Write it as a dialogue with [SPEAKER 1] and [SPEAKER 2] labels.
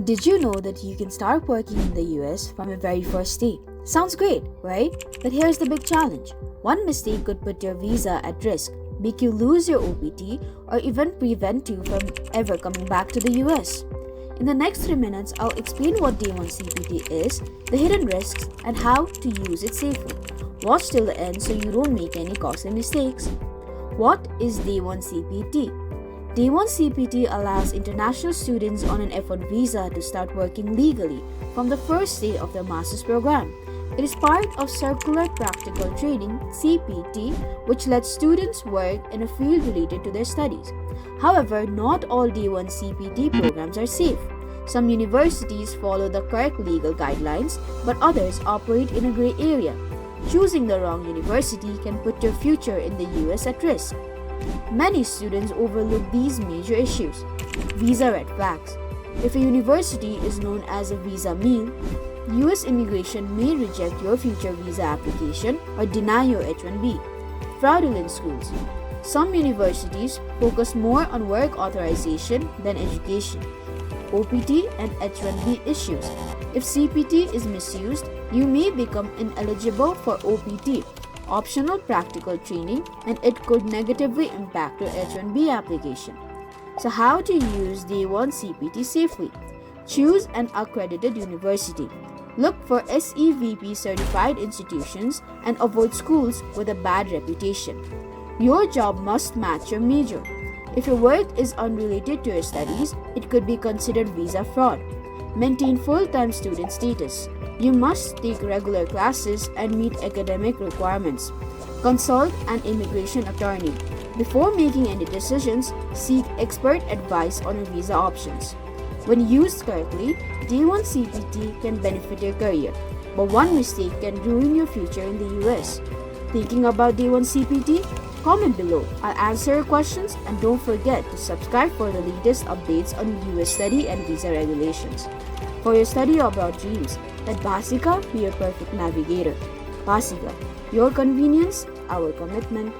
[SPEAKER 1] Did you know that you can start working in the US from your very first day? Sounds great, right? But here's the big challenge. One mistake could put your visa at risk, make you lose your OPT, or even prevent you from ever coming back to the US. In the next 3 minutes, I'll explain what Day 1 CPT is, the hidden risks, and how to use it safely. Watch till the end so you don't make any costly mistakes. What is Day 1 CPT? Day 1 CPT allows international students on an F1 visa to start working legally from the first day of their master's program. It is part of Circular Practical Training (CPT), which lets students work in a field related to their studies. However, not all Day 1 CPT programs are safe. Some universities follow the correct legal guidelines, but others operate in a gray area. Choosing the wrong university can put your future in the US at risk. Many students overlook these major issues. Visa red flags. If a university is known as a visa meal, US immigration may reject your future visa application or deny your H-1B. Fraudulent schools. Some universities focus more on work authorization than education. OPT and H-1B issues. If CPT is misused, you may become ineligible for OPT, optional practical training, and it could negatively impact your H-1B application. So how to use Day 1 CPT safely? Choose an accredited university. Look for SEVP-certified institutions and avoid schools with a bad reputation. Your job must match your major. If your work is unrelated to your studies, it could be considered visa fraud. Maintain full-time student status. You must take regular classes and meet academic requirements. Consult an immigration attorney. Before making any decisions, seek expert advice on your visa options. When used correctly, Day 1 CPT can benefit your career, but one mistake can ruin your future in the US. Thinking about Day 1 CPT? Comment below. I'll answer your questions, and don't forget to subscribe for the latest updates on US study and visa regulations. For your study abroad dreams, let Bhasika be your perfect navigator. Bhasika, your convenience, our commitment.